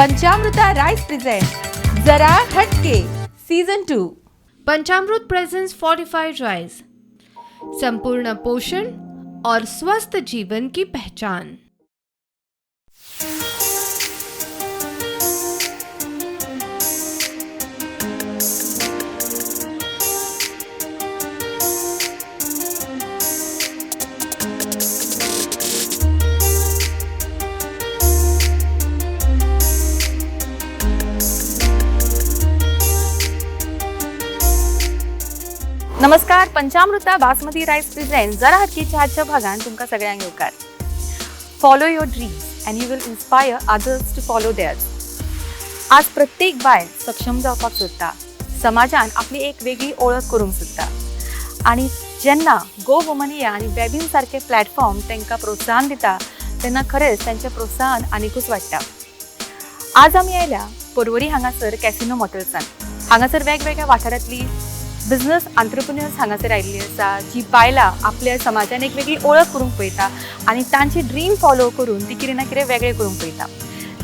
पंचामृता rice present जरा हटके season 2। पंचामृत presents fortified rice, संपूर्ण पोषण और स्वस्थ जीवन की पहचान। नमस्कार, पंचामृता बासमती राइस प्रेजेंट जरा हटके चारच्या भागान तुमकां सगळ्यांक येवकार। Follow your dreams and you will inspire others to follow theirs. आज प्रत्येक बायल सक्षम जावपाक सोदता, समाजान आपली एक वेगळी ओळख करूंक सोदता आणि जेन्ना गो वुमनिया आणि वेबिन सारखे प्लॅटफॉर्म तांकां प्रोत्साहन दिता तेन्ना खरेंच तांचें प्रोत्साहन आनीकूच वाडटा। आज आमी आयल्या पर्वरी हांगासर कॅसिनो मॉटेल्सान। हांगासर वेगवेगळ्या वाठारांतली बिझनेस एंटरप्रेन्युअर्स हांगासर आयिल्ली आसा, जी बायलां आपल्या समाजान एक वेगळी ओळख करूंक पळयता आनी तांची ड्रीम फॉलो करून ती कितें ना कितें वेगळें करूंक पळयता।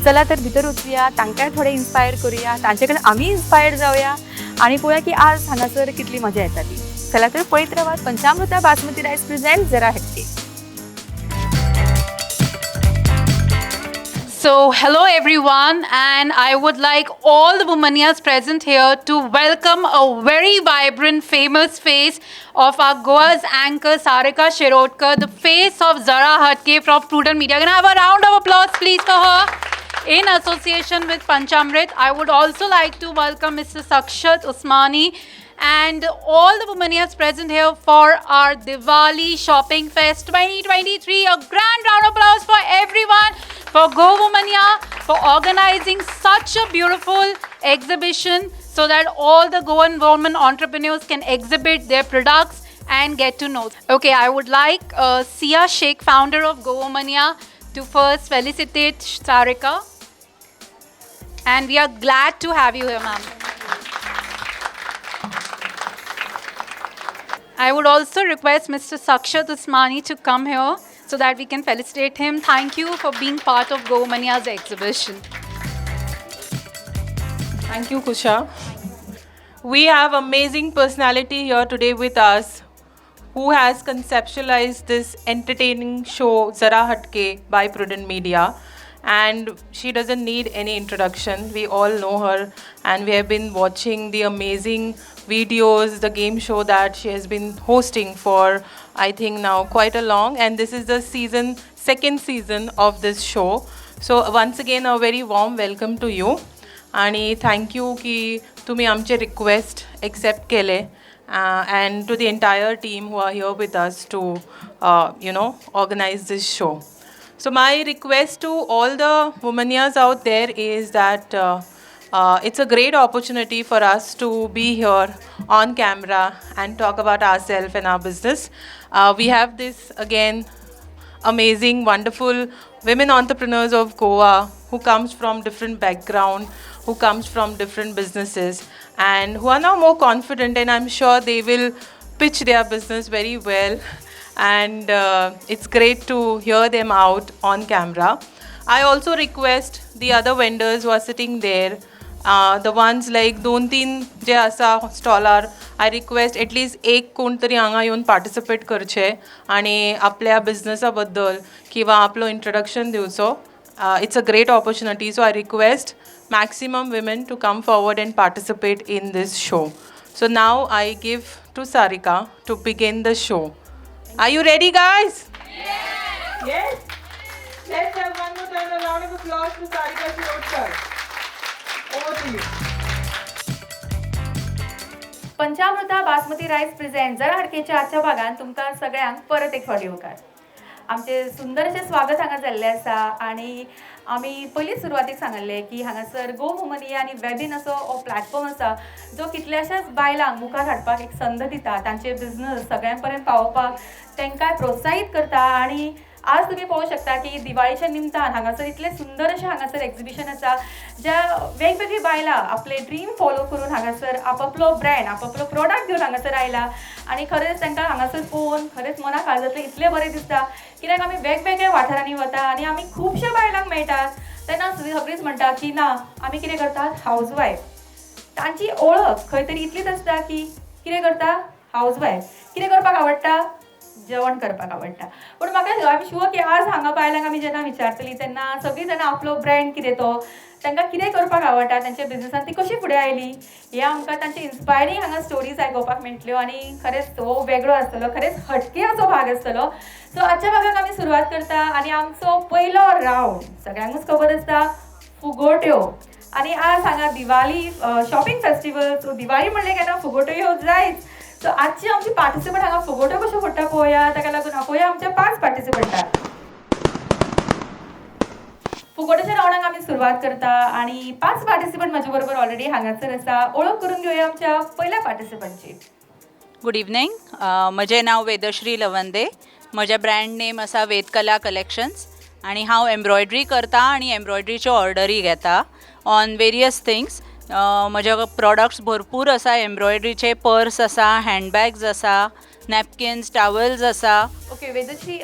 चला तर भितर वचुया, तांकांय थोडे इन्स्पायर करुया, तांचे कडेन आमी इन्स्पायर्ड जावया आनी पळोवया की आज हांगासर कितली मजा येता ती। चला तर पळयत रावात पंचामृता बासमती राइस प्रेजेंट जरा हटके। So, hello everyone, and I would like all the Womanias present here to welcome a very vibrant, famous face of our Goa's anchor Sarika Shirodkar, the face of Zara Hatke from Prudent Media. Can I have a round of applause, please, for her? In association with Panchamrit, I would also like to welcome Mr. Sakshat Usmani and all the Womanias present here for our Diwali Shopping Fest 2023. A grand round of applause for everyone, for Go Womania, for organizing such a beautiful exhibition so that all the Goan women entrepreneurs can exhibit their products and get to know. Okay, I would like Sia Sheikh, founder of Go Womania, to first felicitate Sarika. And we are glad to have you here, ma'am. I would also request Mr. Sakshat Usmani to come here so that we can felicitate him. Thank you for being part of Go Womania's exhibition. Thank you, Kusha. We have amazing personality here today with us who has conceptualized this entertaining show Zara Hatke by Prudent Media. And she doesn't need any introduction. We all know her and we have been watching the amazing videos, the game show that she has been hosting for I think now quite a long, and this is the second season of this show. So once again a very warm welcome to you and thank you ki tumhi amche request accept kele and to the entire team who are here with us to organize this show. So my request to all the Womanias out there is that it's a great opportunity for us to be here on camera and talk about ourselves and our business. We have this again amazing, wonderful women entrepreneurs of Goa who comes from different background, who comes from different businesses and who are now more confident, and I'm sure they will pitch their business very well. And it's great to hear them out on camera. I also request the other vendors who are sitting there, the ones like 2-3 जे आसा स्टॉलार, I request at least एक कोण तरी हांगा येवन participate करचे आणि आपल्या बिझनेसा बद्दल किंवा आपलो इंट्रोडक्शन दिवचो. It's a great opportunity, so I request maximum women to come forward and participate in this show. So now I give to Sarika to begin the show. Are you ready, guys? Yes! Yes? Let's have one more time a round of applause to Sarika Shirodkar. Over to you. Panchamrita basmati rice present जरा हटकेच्या आजच्या भागान तुमकां सगळ्यांक परत एक फावटी येवकार। आमचे सुंदर अशें स्वागत हांगा जाल्लें आसा आनी आमी पयलींच सुरवातीक सांगल्लें की हांगासर गो वुमनिया आनी वेबिन असो हो प्लॅटफॉर्म आसा जो कितल्याशाच बायलांक मुखार हाडपाक एक संद दिता, तांचे बिझनेस सगळ्यां पर्यंत पावोवपाक तांकां प्रोत्साहीत करता। आणि आज तुम्ही पळोवंक शकता की दिवाळीच्या निमतान हांगासर इतले सुंदर अशें हांगासर एक्झिबिशन आसा ज्या वेगवेगळी बायलां आपले ड्रीम फॉलो करून हांगासर आपापलो ब्रँड आपापलो प्रोडक्ट घेवन हांगासर आयला आणि खरेंच तांकां हांगासर पळोवन खरेंच मनाक काळजातलें इतलें बरें दिसता कित्याक आमी वेगवेगळ्या वाठारांनी वता आणि आमी खुबशा बायलांक मेळटात तेन्ना सगळींच म्हणटा की ना आमी कितें करतात हाऊसवायफ. तांची ओळख खंय तरी इतलीच आसता की कितें करता हाऊसवायफ. कितें करपाक आवडटा जेवण करपाक आवडटा. पूण म्हाका आय एम शुअर की आज हांगा बायलांक आमी जेन्ना विचारतलीं तेन्ना सगळीं जाणां आपलो ब्रँड कितें तो तांकां कितें करपाक आवडटा तांच्या बिझनसान ती कशी फुडें आयली हें आमकां तांचे इन्स्पायरींग हांगा स्टोरीज आयकुपाक मेळटल्यो आनी खरेंच तो वेगळो आसतलो खरेंच हटके असो भाग आसतलो. सो आजच्या भागाक आमी सुरवात करता आनी आमचो पयलो रावंड सगळ्यांकूच खबर आसता फुगोट्यो. आनी आज हांगा Diwali shopping festival so Diwali म्हणलें केन्ना फुगोट्यो ह्यो जायच. सो आजची आमची पार्टिसिपंट हांगा फुगोट्यो कश्यो फोडटा पळोवया ताका लागून आपोवया आमच्या 5 पार्टिसिपंटांक. फुगोट्याच्या रावंडाक आमी सुरवात करता आनी 5 पार्टिसिपंट म्हाजे बरोबर ऑलरेडी हांगासर आसा. ओळख करून घेवया आमच्या पयल्या पार्टिसिपंटची. Good evening. म्हजें नांव वेदश्री लवंदे. म्हजें ब्रँड नेम आसा वेदकला कलेक्शन्स आनी हांव एम्ब्रॉयड्री करता आनी एम्ब्रॉयड्रीच्यो ऑर्डरी घेता ऑन वेरियस थिंग्स. म्हजे प्रॉडक्ट्स भरपूर आसा. एम्ब्रॉयड्रीचे पर्स आसा, हँडबॅग्स आसा, नॅपकिन्स, टावल्स आसा. ओके वेदश्री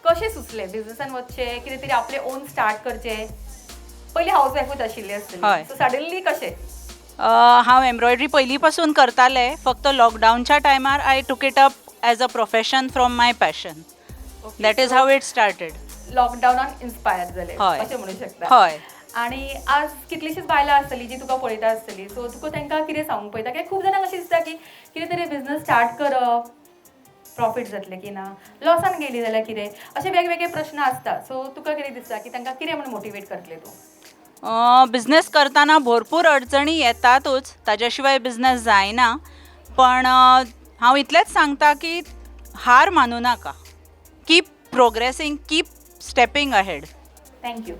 कशें सुचलें बिझनसान वचचें कितें तरी आपलें ओन स्टार्ट करचें. पयलीं हाऊसवायफूच आशिल्ली आसतली. हय. सो सडनली कशें हांव एम्ब्रॉयड्री पयलीं पासून करतालें. फक्त लॉकडावनच्या टायमार I took it up as a profession from my passion. That is how it started. लॉकडावनान इन्स्पायर जालें हय. अशें म्हणूं शकता. हय. आनी आज कितलीशींच बायलां आसतलीं जी तुका पळयता आसतलीं. सो तुका तांकां कितें सांगूंक पळयता कित्याक खूब जाणांक अशें दिसता की कितें तरी बिझनस स्टार्ट करप प्रॉफीट जातलें की ना लॉसान गेली जाल्यार कितें अशे वेगवेगळे प्रश्न आसता. सो तुका कितें दिसता की तांकां कितें म्हणून मोटिवेट करतलें तूं. बिझनेस करतना भरपूर अडचणी येतातूच. ताज्या शिवाय बिझनेस जायना. पण हांव इतलेंच सांगता की हार मानू नाका. Keep progressing, keep stepping ahead. Thank you.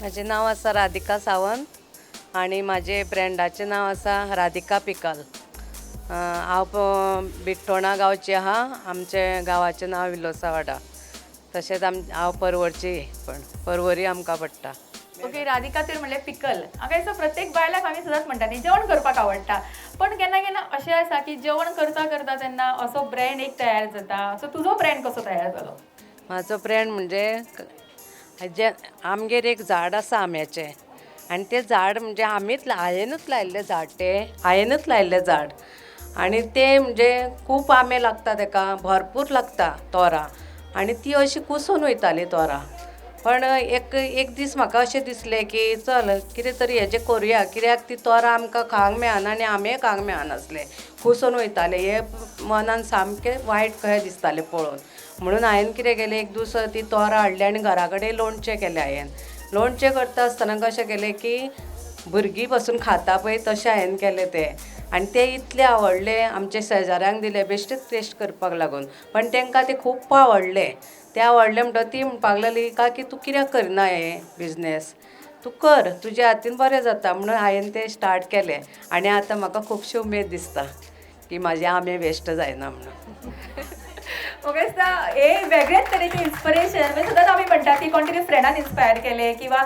म्हजें नांव आसा राधिका सावंत आनी म्हाजे ब्रँडाचें नांव आसा राधिका पिकल. हांव बिट्टोणा गांवची आहा. आमचे गांवाचें नांव विलोसावाडा. तशेंच हांव परवरची पण परवरी आमकां पडटा. ओके राधिका तर म्हणलें पिकल. म्हाका दिसता प्रत्येक बायलाक आमी सदांच म्हणटा न्ही जेवण करपाक आवडटा. पण केन्ना केन्ना अशें आसा की जेवण करता करता तेन्ना असो ब्रँड एक तयार जाता. सो तुजो ब्रँड कसो तयार जालो. म्हाजो ब्रँड म्हणजे जे आमगेर एक झाड आसा आंब्याचें आनी तें झाड म्हणजे हांवेनूच लायिल्लें झाड तें हांवेनूच लायिल्लें झाड आनी तें म्हणजे खूब आंबे लागता ताका भरपूर लागता तोरां आनी ती अशी कुसून वयताली तोरां. पण एक दीस म्हाका अशें दिसलें की चल कितें तरी हेजें करुया कित्याक ती तोरां आमकां खावंक मेळना आनी आंबे खावंक मेळनासले कुसून वयताले. हें मनान सामकें वायट कशें दिसतालें पळोवन. म्हणून हांवें कितें केलें एक दीस ती तोरां हाडली आनी घरा कडेन लोणचें केलें. हांवें लोणचें करता आसतना कशें केलें की भुरगीं पासून खाता पळय तशें हांवें केलें तें आनी तें इतलें आवडलें. आमच्या शेजाऱ्यांक दिलें बेश्टेच टेस्ट करपाक लागून. पण तांकां तें खूब आवडलें. तें आवडलें म्हणटकीर ती म्हणपाक लागली का की तूं कित्याक करना हें बिझनेस तूं कर तुज्या हातीन बरें जाता. म्हणून हांवें तें स्टार्ट केलें आनी आतां म्हाका खुबशी उमेद दिसता की म्हाजे आंबे वेस्ट जायना म्हणून. म्हाका दिसता हे वेगळेच तरेचें इन्स्पिरेशन म्हणजे सदांच आमी म्हणटा की कोण तरी फ्रेंडान इन्स्पायर केलें किंवा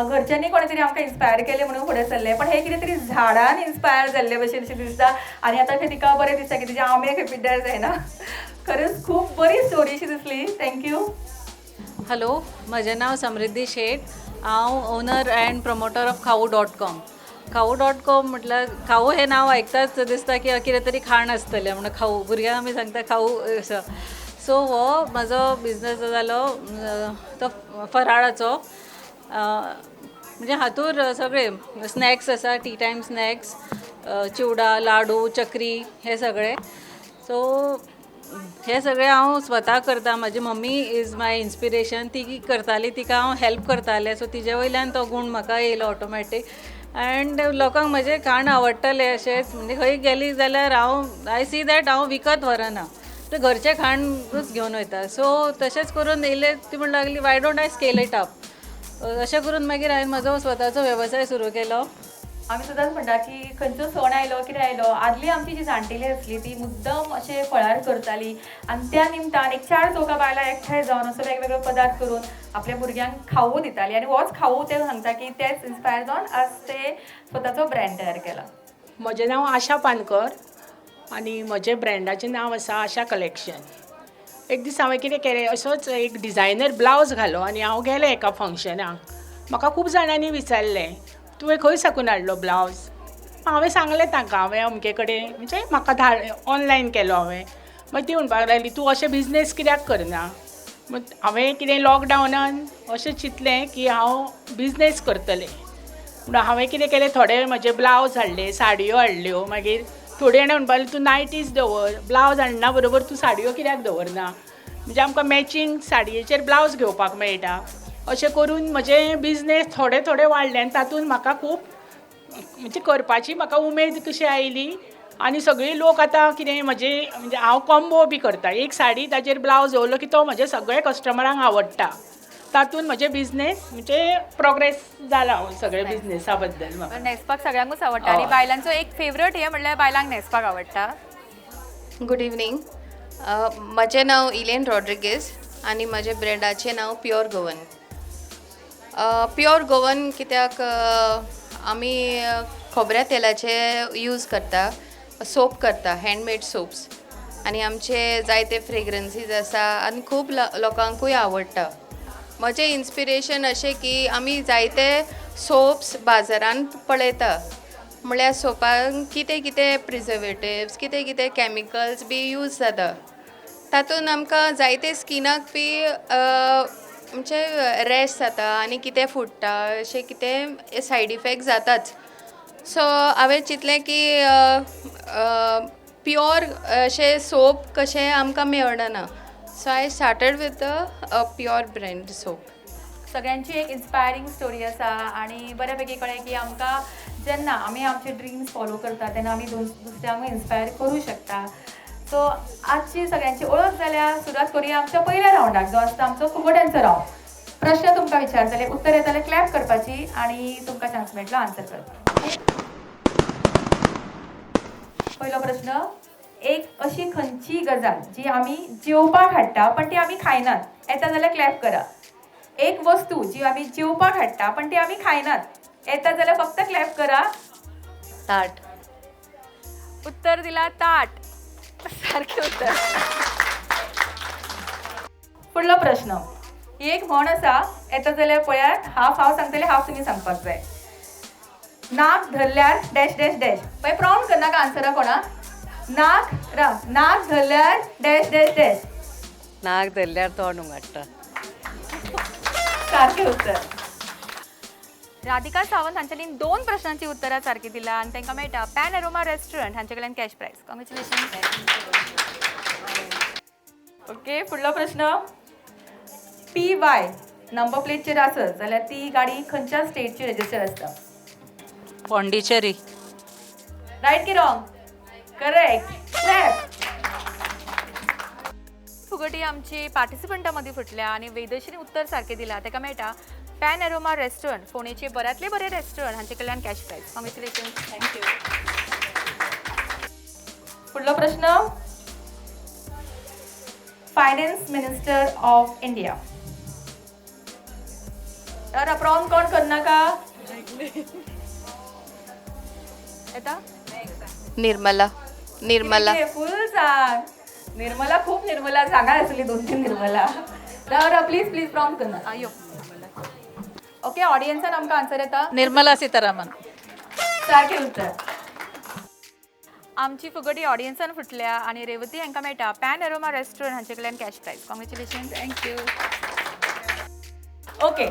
घरच्यांनी कोणी तरी आमकां इन्स्पायर केलें म्हणून फुडें सरलें. पण हे कितें तरी झाडान इन्स्पायर जाल्ले भशेन अशें दिसता. आनी आतां अशें तिका बरें दिसता की तिचे आंबे खंय पिड्ड्यार जायना. खरेंच खूब बरी स्टोरी अशी दिसली. थँक्यू. हॅलो म्हजें नांव समृद्धी शेट. हांव ओनर अँड प्रमोटर ऑफ खाऊ.com. खाऊ.com म्हटल्यार खाऊ हें नांव आयकताच दिसता की कितें तरी खाण आसतलें म्हणून खाऊ भुरग्यांक आमी सांगता खाऊ असो. सो हो म्हाजो बिझनस जो जालो तो फराळाचो. म्हणजे हातूर सगळे स्नॅक्स आसा टी टायम स्नॅक्स चिवडा लाडू चकरी हे सगळे. सो हे सगळे हांव स्वता करता. म्हाजी मम्मी इज माय इन्स्पिरेशन. ती करताली तिका हांव हेल्प करतालें. सो तिजे वयल्यान तो गूण म्हाका येयलो ऑटोमॅटीक. अँड लोकांक म्हजें खाण आवडटलें अशेंच म्हणजे खंय गेली जाल्यार आय सी दॅट हांव विकत व्हरना तर घरचें खाणूच घेवन वयता. सो तशेंच करून येयलें ती म्हणूंक लागली why don't I scale it up. अशें करून मागीर हांवें म्हजो स्वताचो वेवसाय सुरू केलो. आमी सदांच म्हणटा की खंयचो सण आयलो कितें आयलो आदली आमची जी जाणटेली आसली ती मुद्दम अशें फळार करताली आनी त्या निमतान एक 4 चौगा बायलां एकठांय जावन असो वेगवेगळो पदार्थ करून आपल्या भुरग्यांक खावू दिताली आनी होच खावू ते सांगता की तेच इन्स्पायर जावन आज ते स्वताचो ब्रँड तयार केला. म्हजें नांव आशा पानकर आनी म्हजें ब्रँडाचें नांव आसा आशा कलेक्शन. एक दीस हांवें कितें केलें असोच एक डिझायनर ब्लावज घालो आनी हांव गेलें एका फंक्शनाक म्हाका खूब जाणांनी विचारलें तुवें खंय साकून हाडलो ब्लावज. हांवें सांगलें तांकां हांवें अमके कडेन म्हणजे म्हाका ऑनलायन केलो हांवें. मागीर ती म्हणपाक लागली तूं अशें बिजनेस कित्याक करना. मागीर हांवें कितें लॉकडावनान अशें चिंतलें की हांव बिजनेस करतलें. म्हणून हांवें कितें केलें थोडे म्हजे ब्लावज हाडले, साडयो हाडल्यो. मागीर थोडी जाणां म्हणपाक लागलीं तूं नायटीज दवर, ब्लावज हाडना बरोबर तूं साडयो कित्याक दवरना. म्हणजे आमकां मॅचींग साडयेचेर ब्लावज घेवपाक मेळटा. अशें करून म्हजें बिजनेस थोडे थोडे वाडले आनी तातूंत म्हाका खूब म्हणजे करपाची म्हाका उमेद कशी आयली. आनी सगळीं लोक आतां कितें म्हणजे हांव कॉम्बो बी करता. एक साडी ताजेर ब्लावज दवरलो की तो म्हजे सगळे कस्टमरांक आवडटा. तातूंत म्हजें बिजनेस म्हणजे प्रोग्रेस जाला सगळे बिजनेसा बद्दल म्हाका. न्हेसपाक सगळ्यांकूच आवडटा आणि बायलांचो एक फेवरेट हे म्हणल्यार बायलांक न्हेसपाक आवडटा. Good evening. म्हजें नांव इलेन रॉड्रिगीस आनी म्हज्या ब्रँडाचें नांव प्युअर गोवन. प्युअर गोवन कित्याक आमी खोबऱ्या तेलाचे यूज करता, सोप करता, हँडमेड सोप्स आनी आमचे जायते फ्रेग्रन्सीस आसा आनी खूब लोकांकूय आवडटा. म्हजें इन्स्पिरेशन अशें की आमी जायते सोप्स बाजारांत पळयता म्हळ्यार सोपांक कितें कितें प्रिजर्वेटिव्स कितें कितें कॅमिकल्स बी यूज जाता. तातूंत आमकां जायते स्किनाक बी म्हणजे रॅश जाता आनी कितें फुट्टा अशें कितें सायड इफेक्ट जाताच. सो हांवें चिंतलें की प्युअर अशें सोप कशें आमकां मेळना. So I started with a pure brand soap. सगळ्यांची एक इन्स्पायरींग स्टोरी आसा आणि बऱ्यापैकी कळ्ळें की आमकां जेन्ना आमी आमचे ड्रिम्स फॉलो करता तेन्ना आमी दुसऱ्यांकूय इन्स्पायर करूं शकता. सो आजची सगळ्यांची ओळख जाल्या. सुरवात करूया आमच्या पयल्या रावंडाक जो आसता आमचो फुगड्यांचो रावंड. प्रश्न तुमकां विचारतले, उत्तर येताले क्लॅप करपाची आणि तुमकां चान्स मेळटलो आन्सर करपाक. पयलो प्रश्न, एक अशी खंयची गजाल जी आमी जेवपाक हाडटा पण ती आमी खायनात. येता जाल्यार क्लॅप करा. एक वस्तू जी आमी जेवपाक हाडटा पण ती आमी खायनात. येता जाल्यार फक्त क्लॅप करा. ताट. उत्तर दिला ताट. सारखें उत्तर. फुडलो प्रश्न, ही एक म्हण आसा. येता जाल्यार पळयात, हाफ हांव सांगतलें, हाफ तुमी सांगपाक जाय. नाक धरल्यार डॅश डॅश डॅश. पळय प्राउंड करनाका आन्सरा कोणा. नाक धरल्यार डॅश डॅश डॅश. नाक धरल्यार तोंड उगडटा. सारखें उत्तर. राधिका सावंत हांच्यानी 2 प्रश्नांची उत्तरां सारखी दिला आणि तांकां मेळटा पॅन एरोमा रेस्टॉरंट हांचे कडल्यान कॅश प्राइज. कॉंग्रॅच्युलेशन. ओके, फुडलो प्रश्न. PY नंबर प्लेटचेर आसत जाल्यार ती गाडी खंयच्या स्टेटची रजिस्टर आसता. पॉंडिचेरी. राईट की रॉंग. करेक्ट. फुगटी आमची पार्टिसिपंटा मदीं फुटल्या आणि वेदश्री उत्तर सारखें दिला. ताका मेळटा पॅन एरोमा रेस्टॉरंट, फोणेचे बऱ्यांतले बरे रेस्टॉरंट हांचे कडल्यान कॅश प्राइज. कॉंग्रॅच्युलेशन. थँक्यू. फुडलो प्रश्न. Finance minister of India. तर अप्राउंड कोण करनाका. येता निर्मला. फुल सांग. निर्मला, खूप निर्मला सांगा असली 2-3 निर्मला. तर प्लीज प्राउंड करना. आयो. ओके, ऑडियन्सान आमकां आन्सर येता. निर्मला सीतारामन. सारखें उत्तर. आमची फुगडी ऑडियन्सान फुटल्या आणि रेवती हांकां मेळटा पॅन एरोमा रेस्टॉरंट हांचे कडल्यान cash prize. Congratulation. Thank you. Okay,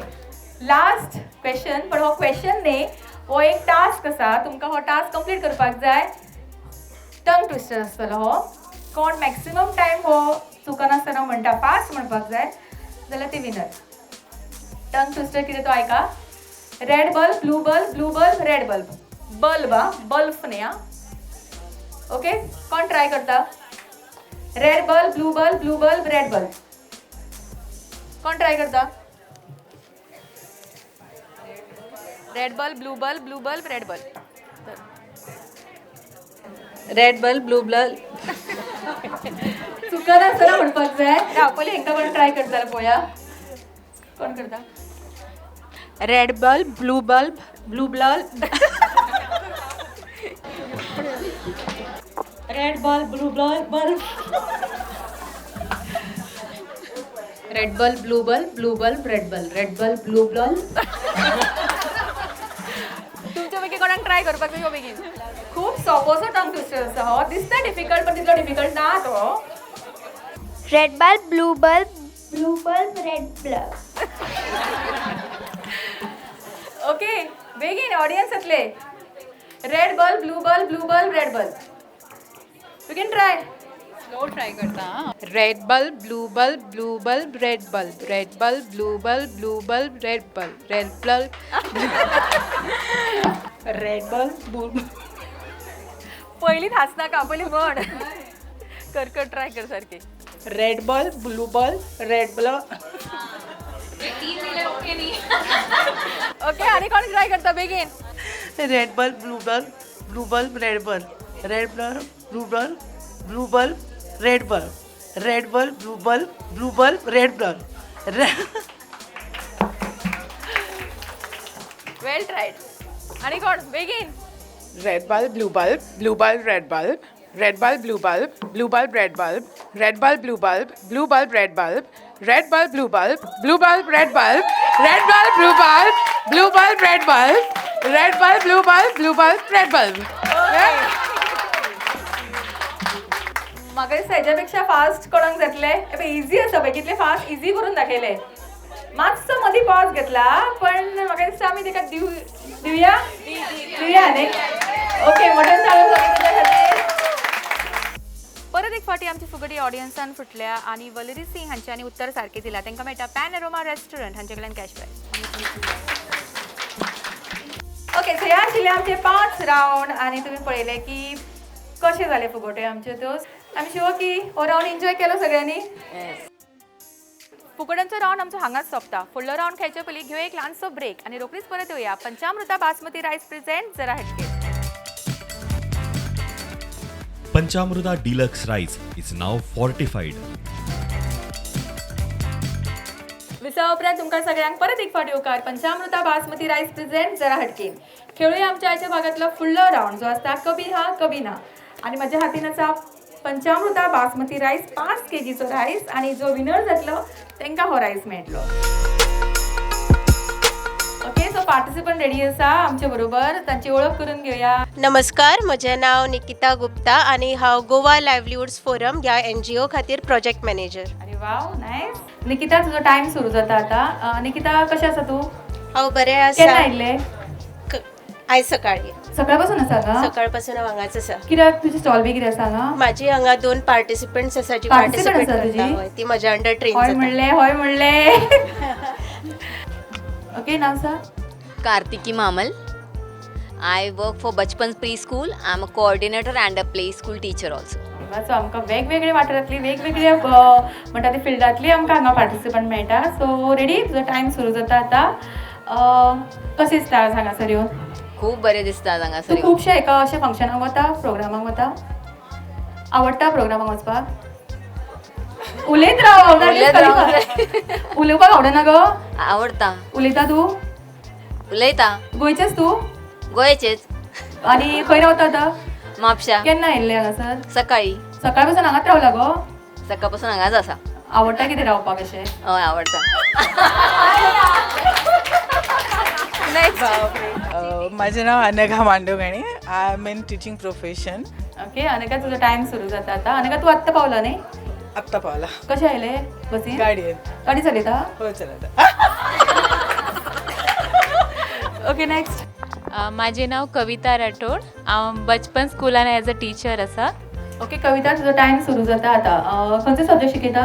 last question. पण हो क्वेश्चन न्ही, हो एक टास्क आसा. तुमकां हो टास्क कंप्लीट करपाक जाय. टंग ट्विस्टर आसतलो हो. कोण मॅक्सिमम टायम हो चुकनासतना म्हणटा, फास्ट म्हणपाक जाय जाल्यार ती विनर. टंग ट्विस्टर कितें तो ऐका. Red bulb, blue bulb, red bulb. Bulb bulb न्ही. ओके, कोण ट्राय करता. Red bulb, blue bulb, red bulb. कोण ट्राय करता. Red bulb, blue bulb, red bulb. Red bulb, blue bulb. चुकनासतना म्हणपाक जाय. पयलीं हांकां कोण ट्राय करता पळोवया. कोण करता. Red bulb, blue bulb. Red bulb, blue bulb. Red bulb blue bulb red bulb, red bulb blue bulb. तुमच्यापैकी कोणाक ट्राय करपाक जाय बेगीन. खूप सोपोसो टंग ट्विस्टर आसा हो. दिसता डिफिकल्ट पण तितलो डिफिकल्ट ना तो. Red bulb blue bulb red bulb. Okay begin audience येतले. Red bulb blue bulb red bulb. You can try. Slow try करता. Red bulb blue bulb red bulb, red bulb blue bulb red bulb, red bulb. Red bulb पहिलीच हसनाका पहिली म्हण. कर try कर सारखी. Red bulb blue bulb red bulb. Okay आणि कोण ट्राय करता begin. Red bulb blue bulb red bulb, red bulb blue bulb red bulb, red bulb blue bulb red bulb. Well tried. आणि कोण begin. Red bulb blue bulb red bulb, red bulb blue bulb red bulb, red bulb blue bulb red bulb, red bulb blue bulb red bulb, red bulb blue bulb red bulb, red bulb blue bulb red bulb. म्हाका दिसता हेच्यापेक्षा fast कोणाक जातले. Easy आसा पळय कितले fast easy करून दाखयले. मातसो मदीं पॉज घेतला पण म्हाका दिसता आमी ताका दिवया न्ही. ओके मोठ्यान चालू ताच्या खातीर. परत एक फावटी आमची फुगडी ऑडियन्सान फुटल्या आणि वलरी सिंग हांच्यांनी उत्तर सारकें दिलां. तांकां मेळटा पॅनोरमा रेस्टॉरंट हांचे कडल्यान कॅश प्रायज. ओके सो ह्या आशिल्ले आमचे 5 रावंड आणि तुम्ही पळयले की कशे जाले फुगोटे आमचे त्यो. आमी शिव की हो रावंड एन्जॉय केलो सगळ्यांनी. फुगड्यांचो रावंड आमचो हांगाच सोंपता. फुडलो रावंड खेळचे पयलीं घेवया एक ल्हानसो ब्रेक आणि रोखडीच परत येवया. पंचामृता बासमती रायस प्रेझेंट जरा हटके. Panchamruta Deluxe Rice is now fortified. Visa उपरांत तुमकां सगळ्यांक परत एक फावटी येवकार. पंचामृता बासमती रायस प्रेझेंट जरा हटके. खेळूया आमच्या आयच्या भागातलो फुडलो रावंड जो आसता कभी हा कभी ना. आणि म्हज्या हातीन आसा पंचामृता बासमती रायस 5 kgचो रायस आणि जो विनर जातलो तांकां हो रायस मेळटलो. ओके सो पार्टिसिपंट रेडी आसा आमचे बरोबर. तांची ओळख करून घेवया. नमस्कार, म्हजें नांव निकिता गुप्ता आणि हांव गोवा लायव्हलीहुड्स फोरम ह्या NGO खातीर प्रोजेक्ट मॅनेजर. अरे वाव नायस. निकिता तुजो टायम सुरू जाता आतां. निकिता कशें आसा तूं. हांव बरें केन्ना आसा. आयिल्लें. आयज सकाळी सकाळपासून आसा हांगा. सकाळपासून हांव हांगाच आसा. कित्याक तुजी स्टॉल बी कितें आसा हांगा. माझी हांगा 2 पार्टिसिपंट्स आसा जी Participant पार्टिसिपेट आसा तुजी? करता. ती म्हज्या अंडर ट्रेन हय जाता. म्हणलें okay now sir. Kartiki Mamal. I work for Bachpan's Preschool. I'm a coordinator and a play school teacher also. So आमकां वेगवेगळे वाठारांतली वेगवेगळे म्हणटा ते फिल्डांतली आमकां हांगा पार्टिसिपंट मेळटा. सो रेडी तुजो टायम सुरू जाता आतां. कशें दिसता आज हांगासर येवन. खूब बरें दिसता हांगासर तूं खुबशे एका अशें फंक्शनाक वता प्रोग्रामाक वता. आवडटा प्रोग्रामाक वचपाक. उलयत राव. उलोवपाक आवडना गो. आवडटा. उलयता तूं. उलयता. गोंयचेच तूं. गोंयचेच. आनी खंय रावता आतां. म्हापशा. केन्ना येयल्ले हांगासर. सकाळी. सकाळ पासून हांगाच रावला गो. सकाळ पासून हांगाच आसा. आवडटा कितें रावपाक अशें. हय आवडटा. माझे नाव Anagha Mandogani. I am in teaching profession. Okay अनका तुजो टायम सुरू जाता आतां. अनका तूं आत्तां पावला न्ही. आत्ता पावला. कशें आयले बसीन. गाडी चलयता. हो चलता. Okay next. माझे नाव कविता राठोड. हांव बचपन स्कुलान एज अ टीचर आसा. ओके कविता तुजो टायम सुरू जाता आतां. खंयचो सब्जेक्ट शिकयता.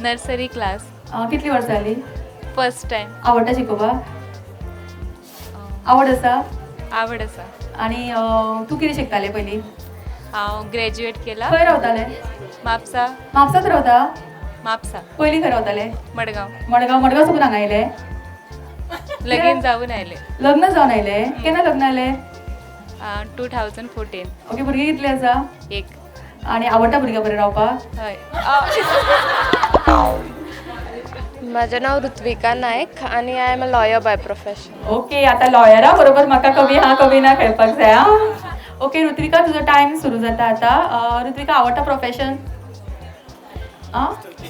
Nursery class. कितली वर्सां जाली. First time. आवडटा शिकोवपाक. आवड आसा. आवड आसा. आनी तूं कितें शिकतालें पयलीं. हांव ग्रॅज्युएट केला. खंय रावतालें. म्हापसा. म्हापसात रावता. म्हापसा. पयलीं खंय रावतालें. मडगांव. मडगांव साकून हांगा आयले. लगीन जावन आयले. लग्न जावन आयले. केन्ना लग्न आयलें. 2014. ओके भुरगीं कितलीं आसा. एक. आनी आवडटा भुरग्यां बरें रावपाक. हय. माझं नाव ऋत्विका नायक आणि I am a lawyer by profession. Okay आता लॉयरा बरोबर म्हाका कवी हा कवी ना खेळपाक जाय. ओके ऋत्विका तुजो टायम सुरू जाता आतां. ऋत्विका आवडटा प्रोफेशन.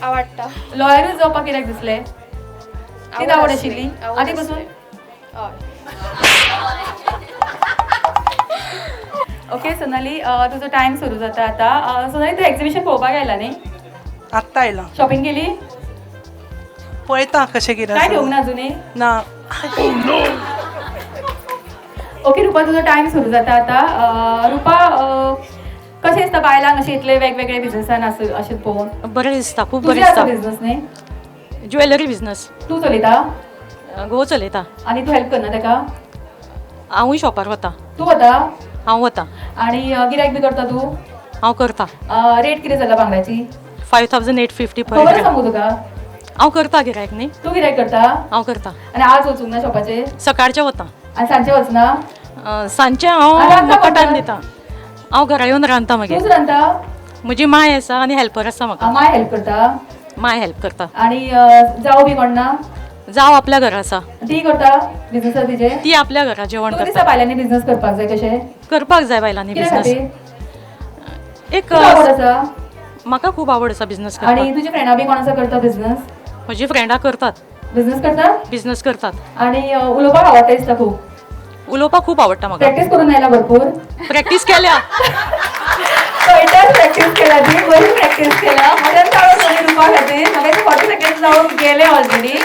आवडटा लॉयरूच जावपाक कित्याक दिसलें कितें आवड आशिल्ली आदी पासून ओके सोनाली तुजो टायम सुरू जाता आतां सोनाली तूं एक्झिबिशन पळोवपाक आयला न्ही आत्ता आयला शॉपिंग केली पळयता कशें कितें काय आसा. घेवंक ना अजुनी ना ओके रुपा तुजो टायम सुरू जाता आतां रुपा कशें दिसता बायलांक अशें इतले वेगवेगळे बिझनसान अशें पळोवन बरें दिसता खूब तुजें बरें आसा दिसता बिझनस न्ही ज्वेलरी बिझनस तूं चलयता घोव चलयता आनी तूं हेल्प करना ताका हांवूय शॉपार वता तूं वता हांव वता आनी गिरायक बी करता तूं हांव करता रेट कितें जाला बांगड्याची 5850 पर खबर ग्राम सांगू तुका हांव करता गिरायक न्ही तूं गिरायक करता हांव करता आनी आज वचूंक ना शॉपाचेर सकाळचें वता आनी सांजचें वचना सांजचें आनी हांव रांदता म्हाका कोण? टायम दिता हांव घरा येवन रांदता तूंच मागीर रांदता म्हजी माय आसा आनी हेल्पर आसा म्हाका माय हेल्प करता माय हेल्प करता आनी जावं बी कोण ना जाव आपल्या घरा आसा ती करता बिझनस तिचे ती आपल्या घरा जेवण तुका करता दिसता बायलांनी बिझनस करपाक जाय कशें करपाक जाय बायलांनी कित्या बिझनस खातीर एक तुका आवड आसा म्हाका खूब आवड आसा बिझनस आनी करपाक तुजी फ्रेंडा बी कोण आसा करता बिझनस म्हजी फ्रेंडां करतात बिझनस करता बिझनस करतात आनी उलोवपाक आवडटा दिसता खूब उलोवपाक खूब आवडटा म्हाका प्रॅक्टीस करून आयला भरपूर प्रॅक्टीस केल्या कळटाच प्रॅक्टीस केला ती बरी प्रॅक्टीस केला मदन ताळो सोनी रुपा खातीर म्हाका 40 सेकंड्स जावन गेले ऑलरेडी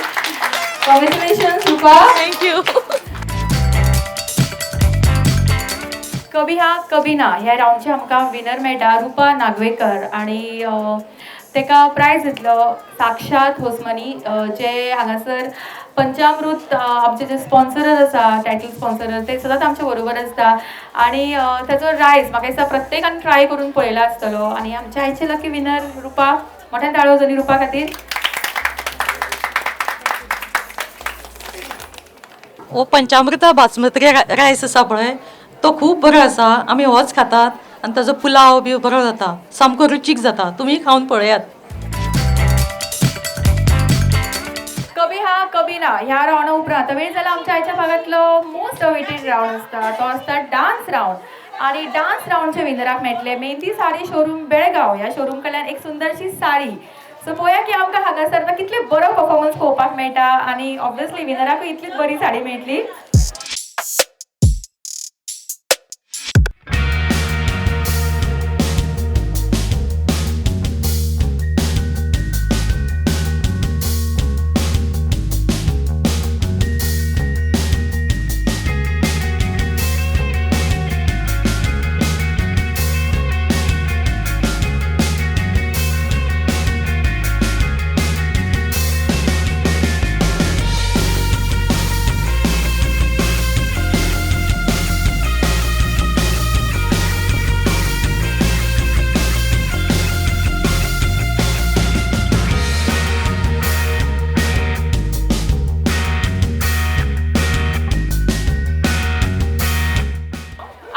कॉंग्रॅच्युलेशन्स रुपा थँक्यू कभी हा कभी ना ह्या राऊंडचे आमकां विनर मेळटा रुपा नागवेकर आनी तेका प्रायज दितलो साक्षात होसमनी जे हांगासर पंचामृत आमचे जे स्पॉन्सरर आसा टायटल स्पॉन्सरर ते सदांच आमच्या बरोबर आसता आनी तेजो रायस म्हाका दिसता प्रत्येकान ट्राय करून पळयला आसतलो आनी आमच्या आयचे लकी विनर रुपा मोठ्यान ताळो जाली रुपा खातीर हो पंचामृता बासमती रायस आसा पळय तो खूब बरो आसा आमी होच खातात आनी ताजो पुलाव बी बरो जाता सामको रुचीक जाता तुमी खावन पळयात कभी हा कभी ना ह्या रावंडा उपरांत वेळ जाला आमच्या आयच्या भागातलो मोस्ट अवेटेड रावंड आसता तो आसता डान्स रावंड आनी डान्स रावंडच्या विनराक मेळटले मेहंदी साडी शोरूम बेळगांव ह्या शोरूम कडल्यान एक सुंदरशी साडी सो पळोवया की आमकां हांगासर कितले बरो परफॉर्मन्स पळोवपाक मेळटा आनी ऑब्वियसली विनराकूय इतलीच बरी साडी मेळटली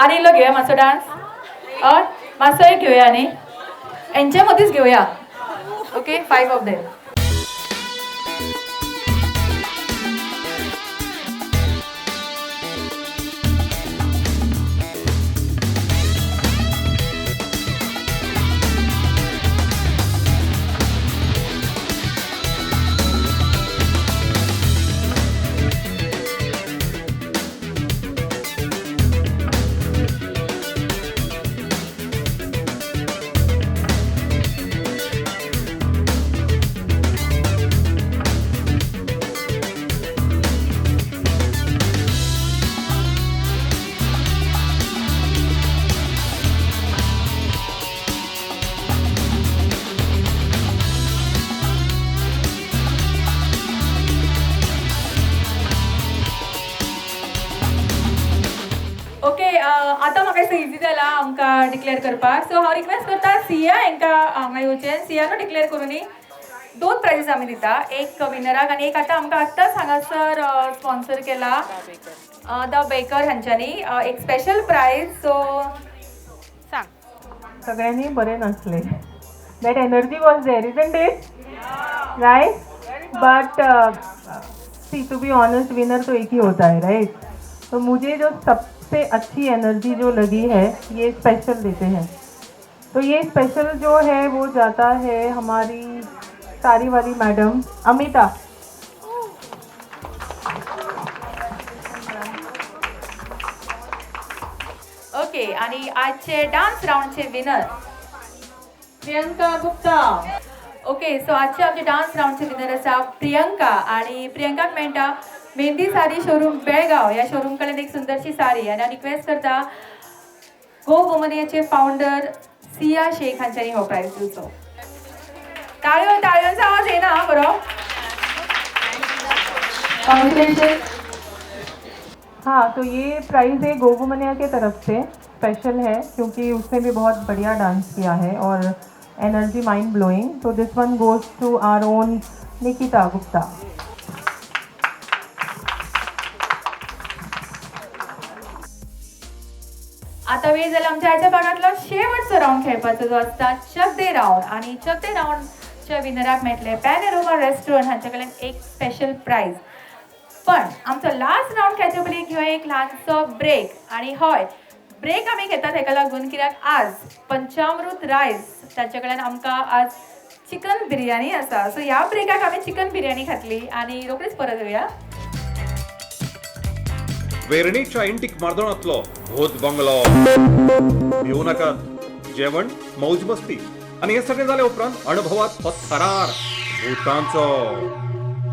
आणि इल्लो घेऊया मातसो डान्स हय मातसो एक घेऊया न्ही हेंच्या मदींच घेऊया ओके 5 ऑफ देम ओके आतां म्हाका दिसता इजी जाला आमकां डिक्लेअर करपाक सो हांव रिक्वेस्ट करता सिया हांकां हांगा येवचें सियानो डिक्लेअर करूनी 2 प्रायजीस आमी दिता एक विनराक आनी एक आतां आमकां आत्ताच हांगासर स्पॉन्सर केला द बेकर हांच्यांनी एक स्पेशल प्रायज सो सांग सगळ्यांनी बरें नाचले that energy was there isn't it right but see to be honest winner तो एक ही होता है राइट तो मुझे जो सबसे अच्छी एनर्जी जो लगी है ये स्पेशल देते हैं तो ये स्पेशल जो है वो जाता है हमारी साडीवाली मॅडम अमिता. ओके, आणि आजचे डान्स राऊंडचे winner Priyanka Gupta. Okay, so आजचे आमचे डान्स राऊंडचे विनर आसा प्रियंका, आणि प्रियंकाक मेळटा मेहंदी साडी शोरूम बेळगाव या शोरूम कडल्यान एक सुंदरशी साडी. आणि हांव रिक्वेस्ट करता गो वुमनियाचे फाउंडर सिया शेख हांच्यानी हो प्राइज दिवचो. ताळ्यांचा आवाज येना बरो. कॉन्ग्रेचुलेशन. हाँ, तो ये प्राइज़ है गोवुमनिया के तरफ से स्पेशल है क्योंकि उसने भी बहुत बढ़िया डांस किया है और एनर्जी माइंड ब्लोइंग. तो this one goes to our own Nikita Gupta. आता वेळ झाला आमच्या आजच्या भागातला शेवटचा राऊंड खेळपाचो जो असता चक दे राऊंड. आणि चक दे राऊंडच्या विनराक मेळटले पॅनोरमा रेस्टॉरंट हांच्या कडल्यान एक स्पेशल प्राइज. पण आमचो लास्ट राऊंड खेळचे पयलीं घेवया एक ल्हानसो ब्रेक. आणि हय, ब्रेक आमी घेतात हेका लागून कित्याक आज पंचामृत रायस तांच्या कडल्यान आमकां आज चिकन बिर्याणी आसा. सो ह्या ब्रेकाक आमी चिकन बिर्याणी खातली आणि रोखडीच परत येवया. वेरणीच्या इंटीक मार्दोळांतलो भूत बंगलो. भिवू नाकात, जेवण मौज मस्ती आणि हे सगळे जाले उपरांत अनुभवात हो थरार भूतांचो.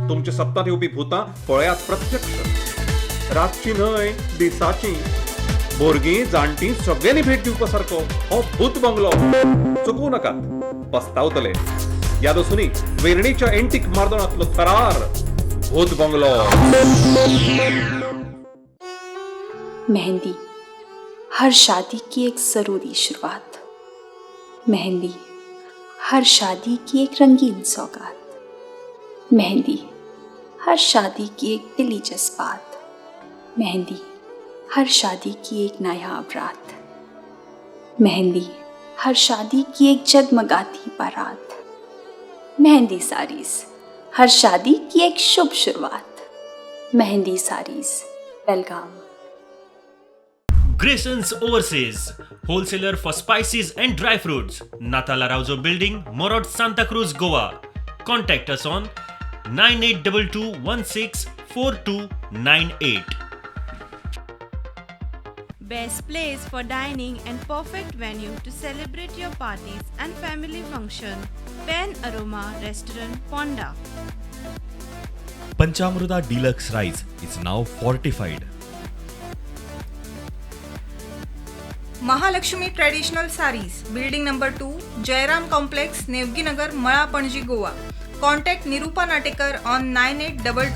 तुमच्या सप्तांत येवपी भूतां पळयात प्रत्यक्ष. रातची न्हय, दिसाची. भुरगीं जाणटीं सगळ्यांनी भेट दिवपा सारको हो भूत बंगलो. चुकवू नाकात, पस्तावतले. याद आसूनी वेरणीच्या एंटीक मार्दोळांतलो थरार भूत बंगलो. मेहंदी हर शादी की एक ज़रूरी शुरुआत. मेहंदी हर शादी की एक रंगीन सौगात. मेहंदी हर शादी की एक दिली जज्बात. मेहंदी हर शादी की एक नायाब रात. मेहंदी हर शादी की एक जगमगाती बारात. मेहंदी साड़ीज़ हर शादी की एक शुभ शुरुआत. मेहंदी साड़ीज़ बेलगाम. Grayson's Overseas, wholesaler for spices and dry fruits. Natala Rauzo Building, Morod, Santa Cruz, Goa. Contact us on 9822164298. Best place for dining and perfect venue to celebrate your parties and family function. Pen Aroma Restaurant, Ponda. Panchamruta Deluxe Rice is now fortified. Mahalakshmi traditional saris, building number 2, Jairam complex, Nevgi Nagar, Mala, Panaji, Goa. Contact Nirupa Natekar on 98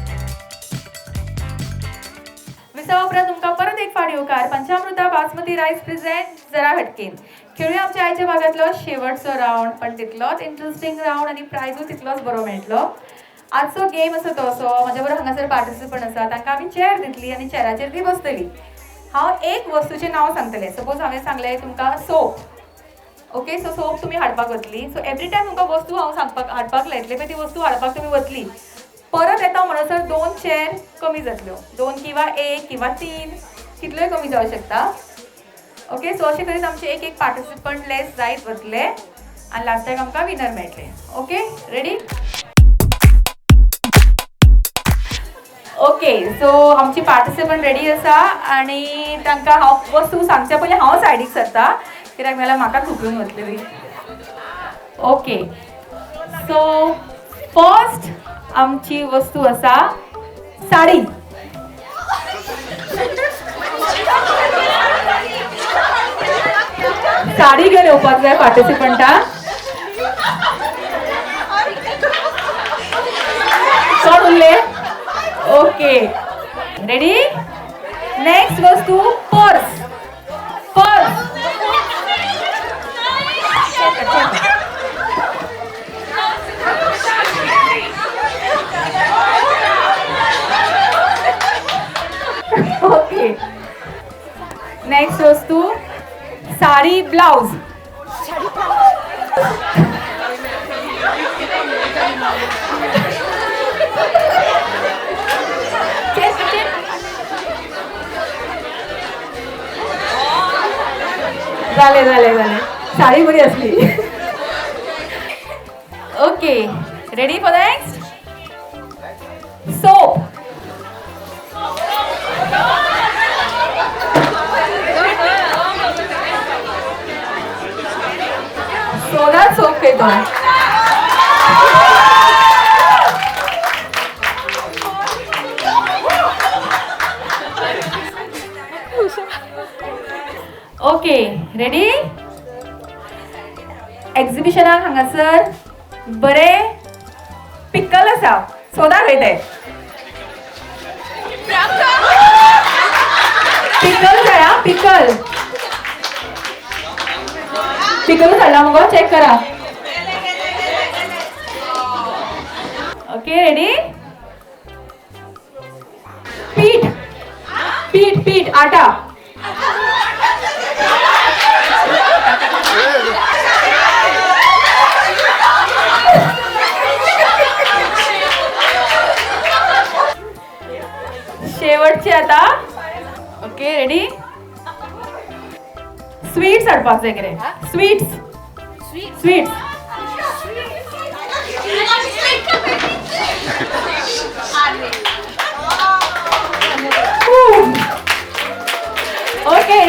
विसावा उपरांत तुमकां परत एक फावट येवकार पंचामृता बासमती रायस present जरा हटकेन. खेळूया आमच्या आयच्या भागातलो शेवटचो राऊंड, पण तितलोच इंटरेस्टिंग राऊंड आणि प्रायजूय तितलोच बरो मेळटलो. आजचो गेम आसा तो असो, म्हाज्या बरोबर हांगासर पार्टिसिपंट आसा, तांकां आमी चेअर दितली आणि चेअराचेर ती बसतली. हांव एक वस्तूचें नांव सांगतलें. सपोज हांवें सांगलें तुमकां सोप. ओके, सो सोप तुमी हाडपाक वतली. सो एवरी टायम तुमकां वस्तू हांव सांगपाक हाडपाक लायतलें पळय ती वस्तू हाडपाक तुमी वतली. परत येता म्हणसर 2 चेअर कमी जातल्यो. 2 किंवा 1 किंवा 3 कितल्योय कमी जावं शकता. ओके, सो अशें करीत आमचे एक पार्टिसिपंट लेस जायत वतले आनी लास्टाक आमकां विनर मेळटलें. Okay, ready? ओके, सो आमची पार्टिसिपंट रेडी आसा आणि तांकां हांव वस्तू सांगच्या पयलीं हांव सायडीक सरता कित्याक नाल्यार म्हाका चुकून वतली. ओके, सो फर्स्ट आमची वस्तू आसा साडी. साडी घेवन येवपाक जाय पार्टिसिपंटाक. कोण उरले? Okay, ready? नेक्स्ट वस्तू पर्स. पर्स. ओके, नेक्स्ट वस्तू साडी ब्लाउज. झाले साडी बरी असली. Okay, Ready for the next? Soap. Soda soap येतो. Okay ready. एक्झिबिशनाक हांगासर बरे पिकल आसा. सोदा खंय पिकल जाय. पिकल पिकल झाला मग चेक करा. Okay ready. पीठ पीठ पीठ आटा. शेवटचे आता. Okay ready. स्वीट्स हाडपाक जाय कितें. Sweets sweets. Okay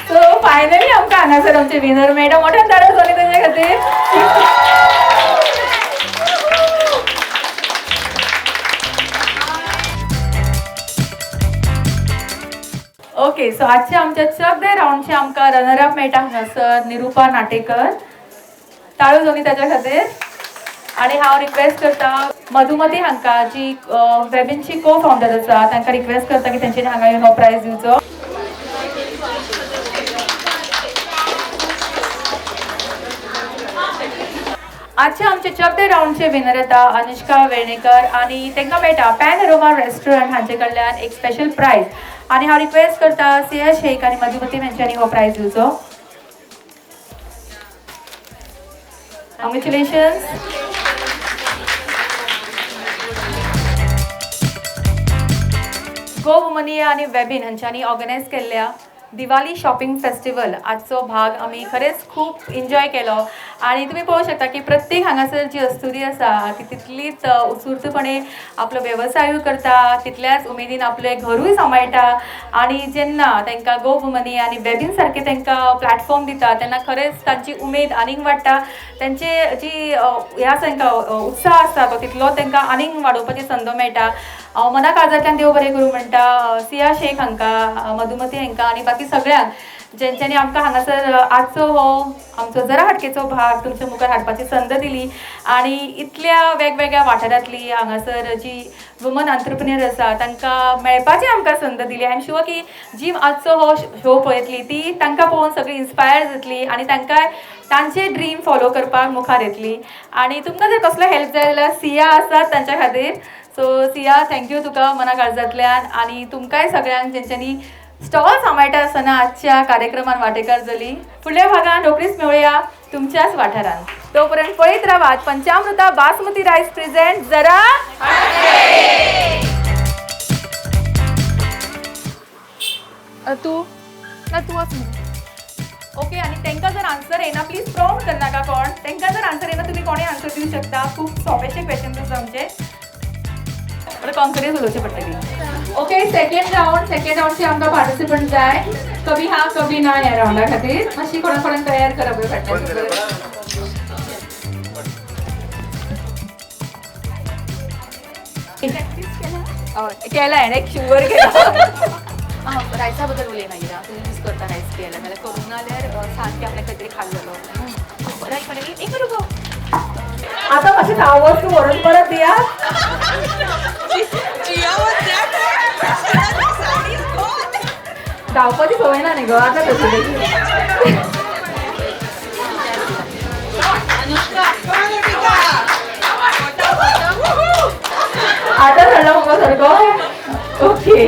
so finally आमकां हांगासर आमचे विनर मेळटा. मोठ्यान ताळयो जाली तेजे खातीर. ओके सो आजचे आमच्या सगळे राऊंडचे आमकां रनर अप मेळटा हांगासर निरुपा नाटेकर. ताळयो जाली ताच्या खातीर. आणि हांव रिक्वेस्ट करता मधुमती हांकां जी वेबिनची को फाउंडर आसा तांकां रिक्वेस्ट करता की तेंच्यांनी हांगा येवन हो प्रायज दिवचो. आजचे आमचे चौथे राऊंडचे विनर येता अनुष्का वेर्णेकर आणि तांकां मेळटा पॅन अरोमा रेस्टॉरंट हांचे कडल्यान एक स्पेशल प्रायज. आणि हांव रिक्वेस्ट करता सिया शेख आणि मधुमती हांच्यांनी हो प्रायज दिवचो. कॉंग्रॅच्युलेशन्स. गो वुमनिया आणि वेबिन हांच्यांनी ऑर्गनायज केल्ल्या दिवाळी शॉपिंग फेस्टिवल आजचो भाग आमी खरेंच खूब एन्जॉय केलो. आणि तुम्ही पळोवंक शकता की प्रत्येक हांगासर जी अस्तुरी आसा ती तितलीच उत्सुर्तपणे आपलो वेवसायूय करता, तितल्याच उमेदीन आपलें घरूय सांबाळटा. आणि जेन्ना तांकां गो वुमनी आनी वेबिन सारके तांकां प्लॅटफॉर्म दिता तेन्ना खरेंच तांची उमेद आनीक वाडटा. तांचे जी हे आसा तांकां उत्साह आसता तो तितलो तांकां आनीक वाडोवपाची संद मेळटा. हांव मना काळजांतल्यान देव बरें करूं म्हणटा सिया शेख हांकां, मधुमती हांकां आनी बाकी सगळ्यांक जेंच्यांनी आमकां हांगासर आजचो हो आमचो जरा हटकेचो भाग तुमच्या मुखार हाडपाची संद दिली. आनी इतल्या वेगवेगळ्या वाठारांतली हांगासर जी वुमन एंटरप्रिन्युअर आसा तांकां मेळपाची आमकां संद दिली. आय एम शुअर की जी आजचो हो शो पळयतली ती तांकां पळोवन सगळीं इन्स्पायर जातली आनी तांकां तांचे ड्रीम फॉलो करपाक मुखार येतली. आनी तुमकां जर कसलो हेल्प जाय जाल्यार सिया आसात तांच्या खातीर. सो सिया थँक्यू तुका मना काळजांतल्यान. आनी तुमकांय सगळ्यांक जेंच्यांनी स्टॉल सांबाळटा आसतना आजच्या कार्यक्रमान वांटेकार जाली. फुडल्या भागान रोखडीच मेळुया तुमच्याच वाठारांत. तोपर्यंत पळयत रावात पंचामृता बासमती रायस प्रेझेंट जरा तू वच. ओके. आणि तांकां जर आन्सर येना प्लीज प्रॉम्प्ट करनाका कोण. तांकां जर आन्सर येना तुमी कोणें आन्सर दिवंक शकता. खूब सोंपेशे क्वेश्चन्स आसा आमचे. बरें कॉन्फिडन्स उलोवचें पडटली. ओके सेकंड रावंडचे आमकां पार्टिसिपंट जाय. कभी हा कभी ना ह्या रावंडा खातीर मातशी कोणाक तयार करप केला हेणे शुअर केला. रायसा बद्दल उलय मागीर तुमी यूज करता रायस केला जाल्यार करूंक ना जाल्यार सारकें आपणें खंय तरी खाल्लेलो. एक मिनट गो आता मातशें धा वस्तू व्हरून परत दिया. धांवपाची संवय ना न्ही गो आतां तशी. आतां जाणा मुगो सारको. ओके